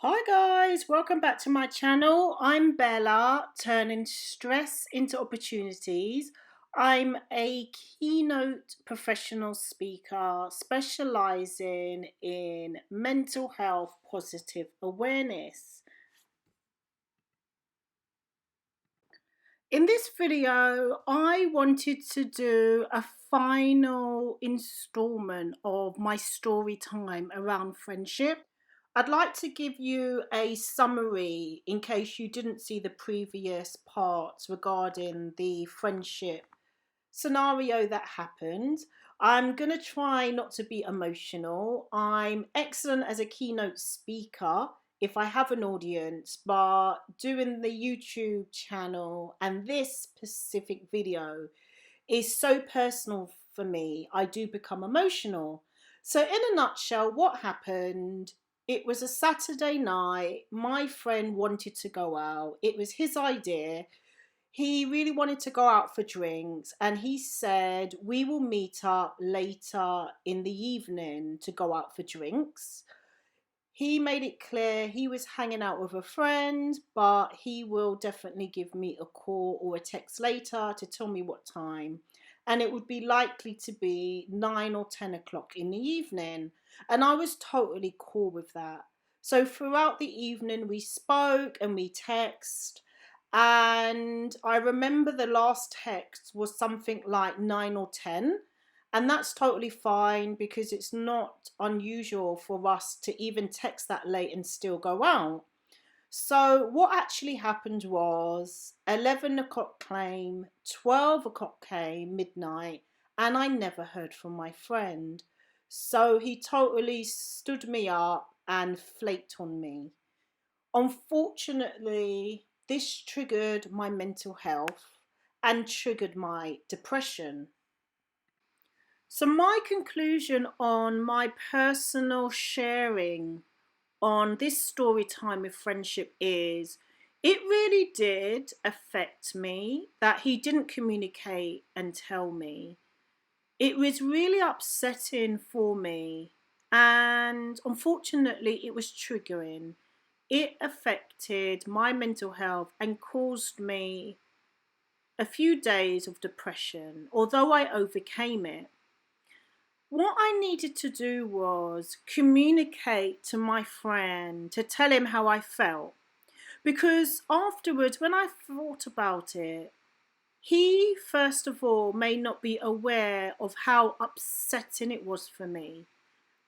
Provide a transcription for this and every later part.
Hi guys, welcome back to my channel. I'm Bella, turning stress into opportunities. I'm a keynote professional speaker specializing in mental health positive awareness. In this video, I wanted to do a final installment of my story time around friendship. I'd like to give you a summary in case you didn't see the previous parts regarding the friendship scenario that happened. I'm going to try not to be emotional. I'm excellent as a keynote speaker if I have an audience, but doing the YouTube channel and this specific video is so personal for me, I do become emotional. So, in a nutshell, what happened? It was a Saturday night. My friend wanted to go out. It was his idea. He really wanted to go out for drinks, and he said, "We will meet up later in the evening to go out for drinks." He made it clear he was hanging out with a friend, but he will definitely give me a call or a text later to tell me what time. And it would be likely to be 9 or 10 o'clock in the evening. And I was totally cool with that. So throughout the evening, we spoke and we texted. And I remember the last text was something like 9 or 10. And that's totally fine because it's not unusual for us to even text that late and still go out. So, what actually happened was 11 o'clock came, 12 o'clock came, midnight, and I never heard from my friend. So, he totally stood me up and flaked on me. Unfortunately, this triggered my mental health and triggered my depression. So, my conclusion on my personal sharing on this story time with friendship is it really did affect me that he didn't communicate and tell me. It was really upsetting for me, and unfortunately, it was triggering. It affected my mental health and caused me a few days of depression, although I overcame it. What I needed to do was communicate to my friend to tell him how I felt. Because afterwards, when I thought about it, he, first of all, may not be aware of how upsetting it was for me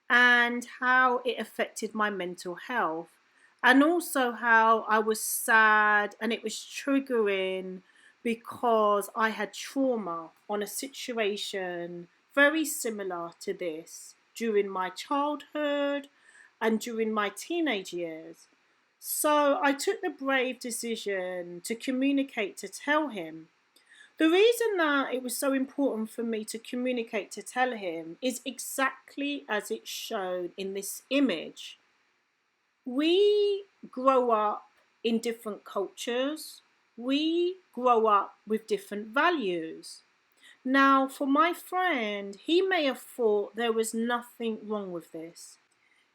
and how it affected my mental health, and also how I was sad and it was triggering because I had trauma on a situation very similar to this during my childhood and during my teenage years. So I took the brave decision to communicate to tell him. The reason that it was so important for me to communicate to tell him is exactly as it's shown in this image. We grow up in different cultures. We grow up with different values. Now, for my friend, he may have thought there was nothing wrong with this.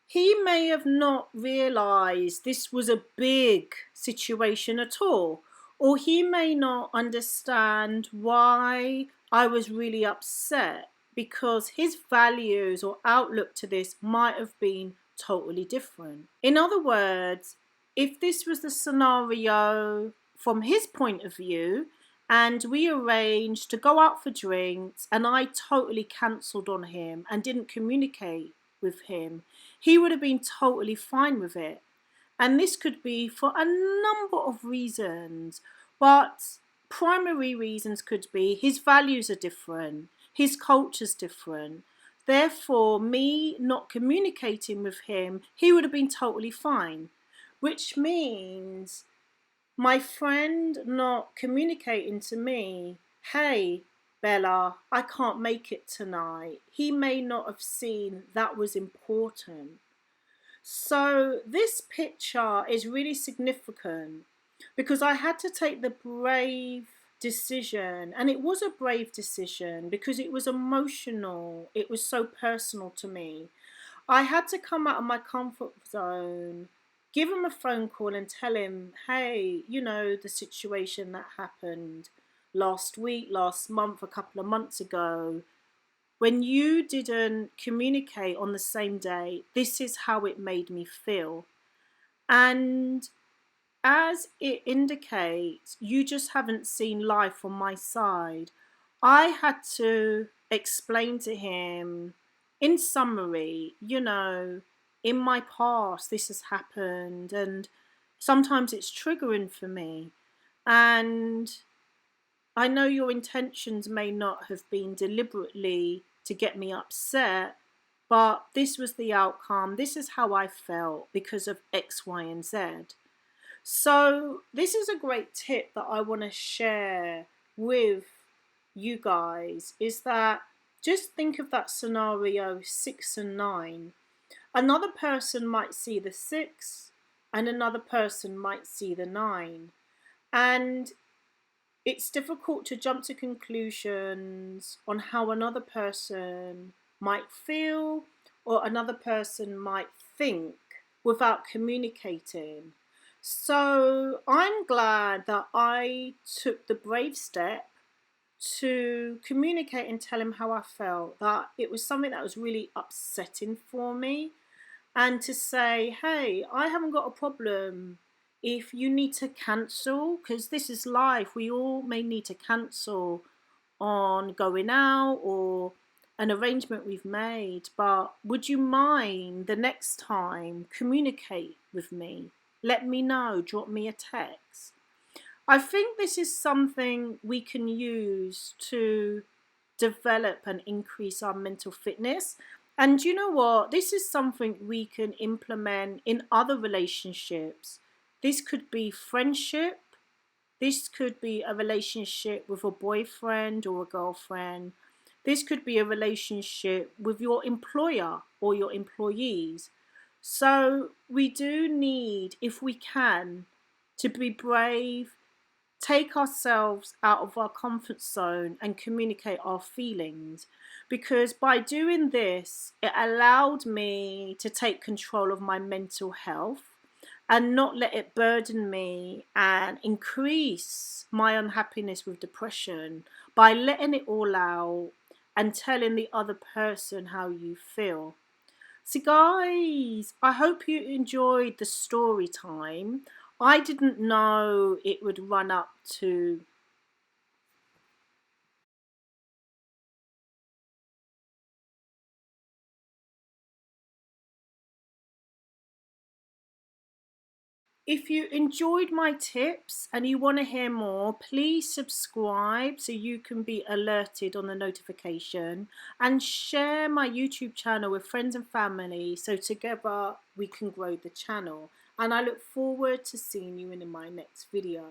He may have not realized this was a big situation at all, or he may not understand why I was really upset because his values or outlook to this might have been totally different. In other words, if this was the scenario from his point of view, and we arranged to go out for drinks, and I totally cancelled on him and didn't communicate with him, he would have been totally fine with it. And this could be for a number of reasons, but primary reasons could be his values are different, his culture's different. Therefore, me not communicating with him, he would have been totally fine, which means my friend not communicating to me, "Hey, Bella, I can't make it tonight." He may not have seen that was important. So this picture is really significant because I had to take the brave decision, and it was a brave decision because it was emotional, it was so personal to me. I had to come out of my comfort zone give him a phone call and tell him, hey, you know, the situation that happened last week, last month, a couple of months ago, when you didn't communicate on the same day, this is how it made me feel. And as it indicates, you just haven't seen life from my side. I had to explain to him, in summary, you know, in my past, this has happened, and sometimes it's triggering for me. And I know your intentions may not have been deliberately to get me upset, but this was the outcome. This is how I felt because of X, Y, and Z. So, this is a great tip that I want to share with you guys, is that just think of that scenario 6 and 9. Another person might see the 6 and another person might see the 9. And it's difficult to jump to conclusions on how another person might feel or another person might think without communicating. So I'm glad that I took the brave step to communicate and tell him how I felt, that it was something that was really upsetting for me, and to say, hey, I haven't got a problem if you need to cancel, because this is life. We all may need to cancel on going out or an arrangement we've made, but would you mind the next time communicate with me? Let me know, drop me a text. I think this is something we can use to develop and increase our mental fitness. And you know what? This is something we can implement in other relationships. This could be friendship. This could be a relationship with a boyfriend or a girlfriend. This could be a relationship with your employer or your employees. So we do need, if we can, to be brave, take ourselves out of our comfort zone and communicate our feelings, because by doing this it allowed me to take control of my mental health and not let it burden me and increase my unhappiness with depression by letting it all out and telling the other person how you feel. So, guys, I hope you enjoyed the story time. I didn't know it would run up to. If you enjoyed my tips and you want to hear more, please subscribe so you can be alerted on the notification, and share my YouTube channel with friends and family so together we can grow the channel. And I look forward to seeing you in my next video.